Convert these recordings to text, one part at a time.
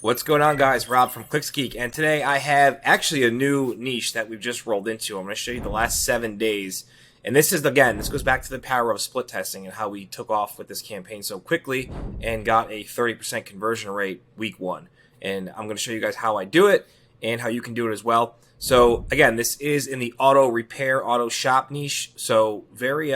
What's going on, guys? Rob from ClicksGeek, and today I have actually a new niche that we've just rolled into. I'm going to show you the last 7 days, and this goes back to the power of split testing and how we took off with this campaign so quickly and got a 30% conversion rate week 1. And I'm going to show you guys how I do it and how you can do it as well. So again, this is in the auto repair, auto shop niche. So very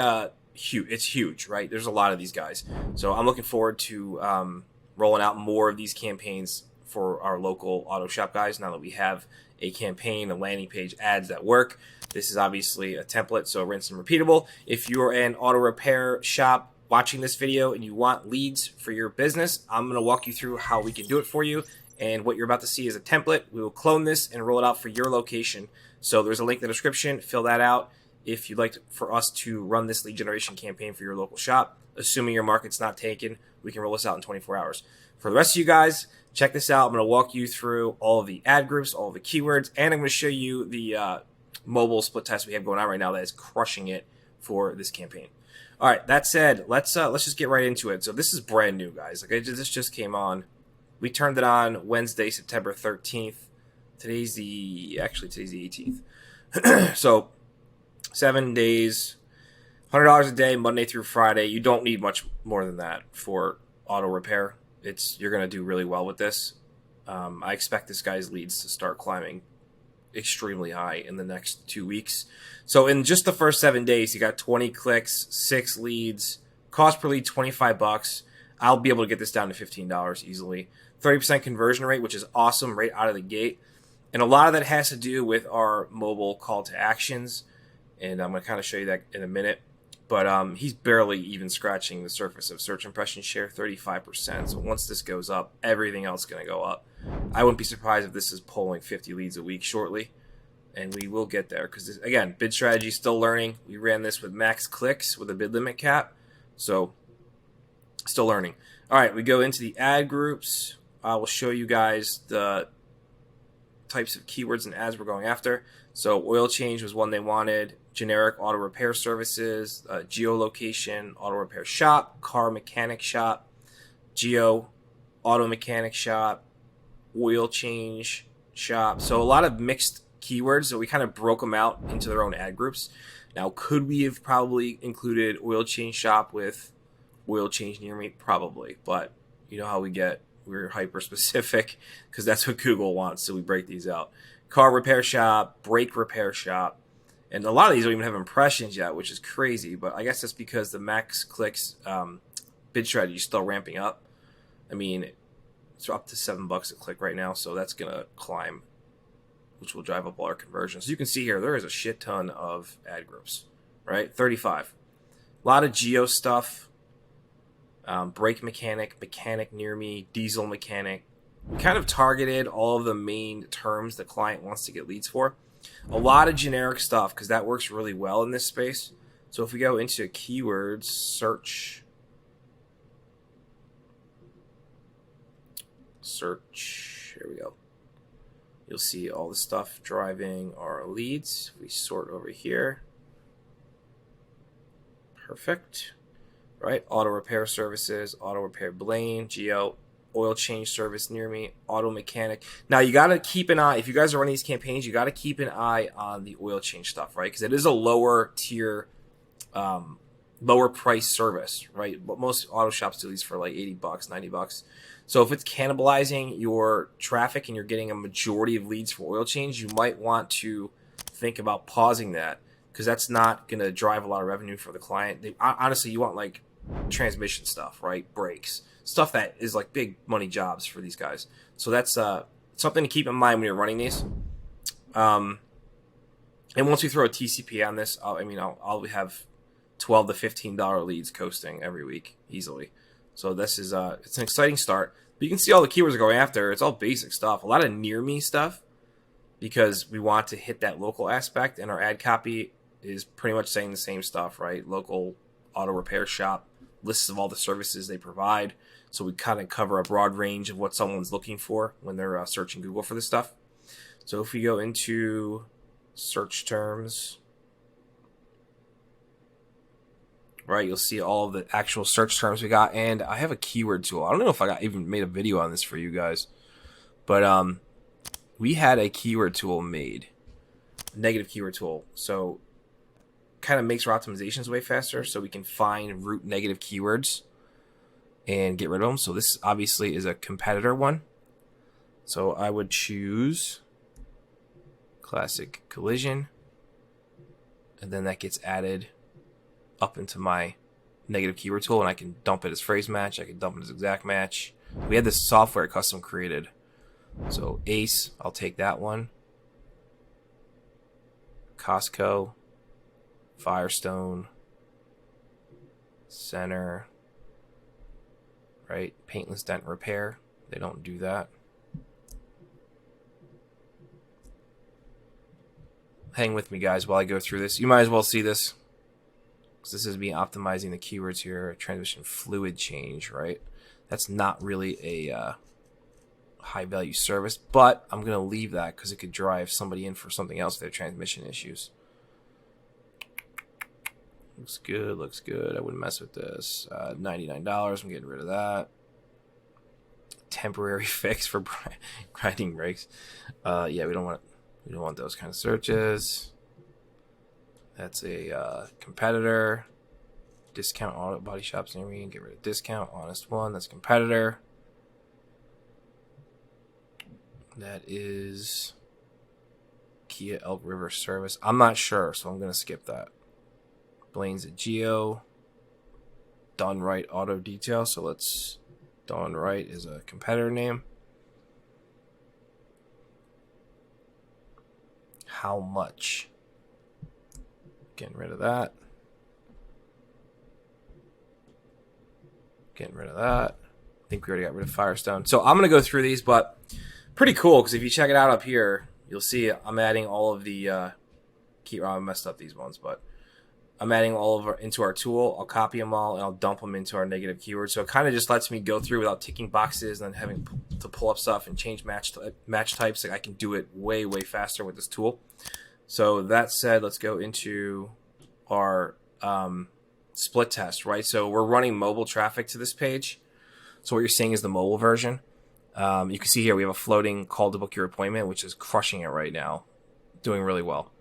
huge. It's huge, right? There's a lot of these guys. So I'm looking forward to rolling out more of these campaigns for our local auto shop guys now that we have a campaign, a landing page, ads that work. This is obviously a template, so rinse and repeatable. If you're an auto repair shop watching this video and you want leads for your business, I'm going to walk you through how we can do it for you. And what you're about to see is a template. We will clone this and roll it out for your location. So there's a link in the description. Fill that out if you'd like for us to run this lead generation campaign for your local shop. Assuming your market's not taken, we can roll this out in 24 hours. For the rest of you guys, check this out. I'm going to walk you through all of the ad groups, all of the keywords, and I'm going to show you the mobile split test we have going on right now that is crushing it for this campaign. All right, that said, let's just get right into it. So this is brand new, guys. This just came on. We turned it on Wednesday, September 13th. Today's the 18th. So 7 days, $100 a day, Monday through Friday. You don't need much more than that for auto repair. You're going to do really well with this. I expect this guy's leads to start climbing extremely high in the next 2 weeks. So in just the first 7 days, you got 20 clicks, 6 leads, cost per lead $25. I'll be able to get this down to $15 easily. 30% conversion rate, which is awesome right out of the gate. And a lot of that has to do with our mobile call to actions. And I'm going to kind of show you that in a minute. But he's barely even scratching the surface of search impression share, 35%. So once this goes up, everything else is going to go up. I wouldn't be surprised if this is pulling 50 leads a week shortly. And we will get there because, again, bid strategy is still learning. We ran this with max clicks with a bid limit cap. So still learning. All right, we go into the ad groups. I will show you guys the types of keywords and ads we're going after. So oil change was one they wanted. Generic auto repair services, geolocation, auto repair shop, car mechanic shop, geo, auto mechanic shop, oil change shop. So a lot of mixed keywords. So we kind of broke them out into their own ad groups. Now, could we have probably included oil change shop with oil change near me? Probably. But you know how we're hyper specific because that's what Google wants. So we break these out. Car repair shop, brake repair shop. And a lot of these don't even have impressions yet, which is crazy. But I guess that's because the max clicks bid strategy is still ramping up. I mean, it's up to $7 a click right now, so that's going to climb, which will drive up all our conversions. So you can see here, there is a shit ton of ad groups, right? 35. A lot of geo stuff. Brake mechanic, mechanic near me, diesel mechanic. We kind of targeted all of the main terms the client wants to get leads for. A lot of generic stuff because that works really well in this space. So if we go into keywords, search, here we go. You'll see all the stuff driving our leads. We sort over here. Perfect. Right, auto repair services, auto repair Blaine, geo, oil change service near me, auto mechanic. Now you got to keep an eye, if you guys are running these campaigns, you got to keep an eye on the oil change stuff, right? Because it is a lower tier, lower price service, right? But most auto shops do these for like $80, $90. So if it's cannibalizing your traffic and you're getting a majority of leads for oil change, you might want to think about pausing that because that's not going to drive a lot of revenue for the client. Honestly, you want like transmission stuff, right? Brakes, stuff that is like big money jobs for these guys. So that's something to keep in mind when you're running these. And once we throw a TCP on this, I'll have $12 to $15 leads coasting every week easily. So this is it's an exciting start. But you can see all the keywords are going after. It's all basic stuff. A lot of near me stuff because we want to hit that local aspect, and our ad copy is pretty much saying the same stuff, right? Local auto repair shop, lists of all the services they provide. So we kind of cover a broad range of what someone's looking for when they're searching Google for this stuff. So if we go into search terms, right, you'll see all of the actual search terms we got. And I have a keyword tool. I don't know if I even made a video on this for you guys. But we had a keyword tool made, negative keyword tool. So kind of makes our optimizations way faster, so we can find root negative keywords and get rid of them. So this obviously is a competitor one. So I would choose classic collision, and then that gets added up into my negative keyword tool, and I can dump it as phrase match. I can dump it as exact match. We had this software custom created. So Ace, I'll take that one. Costco, Firestone, Center, right? Paintless Dent Repair. They don't do that. Hang with me, guys, while I go through this. You might as well see this, because this is me optimizing the keywords here. Transmission fluid change, right? That's not really a high value service, but I'm going to leave that because it could drive somebody in for something else, their transmission issues. Looks good, looks good. I wouldn't mess with this. $99, I'm getting rid of that. Temporary fix for grinding brakes. Yeah, we don't want those kind of searches. That's a competitor. Discount auto body shops near me. Get rid of discount. Honest one. That's competitor. That is Kia Elk River Service. I'm not sure, so I'm going to skip that. Blaine's at Geo. Done Right Auto Detail. So let's. Done Right is a competitor name. How much? Getting rid of that. Getting rid of that. I think we already got rid of Firestone. So I'm going to go through these, but pretty cool, because if you check it out up here, you'll see I'm adding all of the I messed up these ones, but I'm adding all of into our tool. I'll copy them all and I'll dump them into our negative keywords. So it kind of just lets me go through without ticking boxes and then having to pull up stuff and change match types. Like I can do it way faster with this tool. So that said, let's go into our split test, right? So we're running mobile traffic to this page. So what you're seeing is the mobile version. You can see here we have a floating call to book your appointment, which is crushing it right now, doing really well.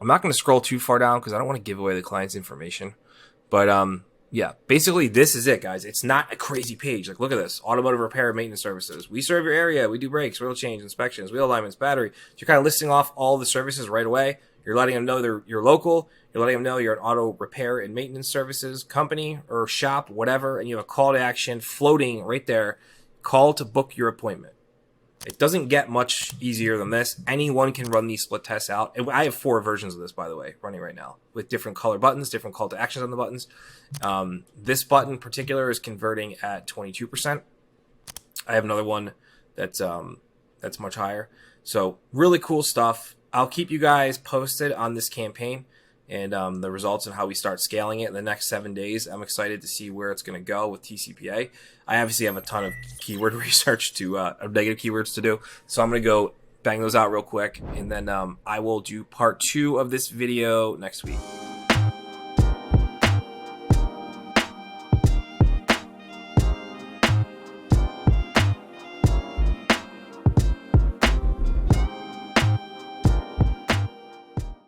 I'm not going to scroll too far down because I don't want to give away the client's information. But yeah, basically this is it, guys. It's not a crazy page. Like, look at this. Automotive repair, maintenance services. We serve your area. We do brakes, oil change, inspections, wheel alignments, battery. So you're kind of listing off all the services right away. You're letting them know you're local. You're letting them know you're an auto repair and maintenance services company or shop, whatever. And you have a call to action floating right there. Call to book your appointment. It doesn't get much easier than this. Anyone can run these split tests out. And I have 4 versions of this, by the way, running right now with different color buttons, different call to actions on the buttons. This button in particular is converting at 22%. I have another one that's much higher. So really cool stuff. I'll keep you guys posted on this campaign and the results and how we start scaling it in the next 7 days. I'm excited to see where it's going to go with TCPA. I obviously have a ton of keyword research of negative keywords to do. So I'm going to go bang those out real quick. And then I will do part 2 of this video next week.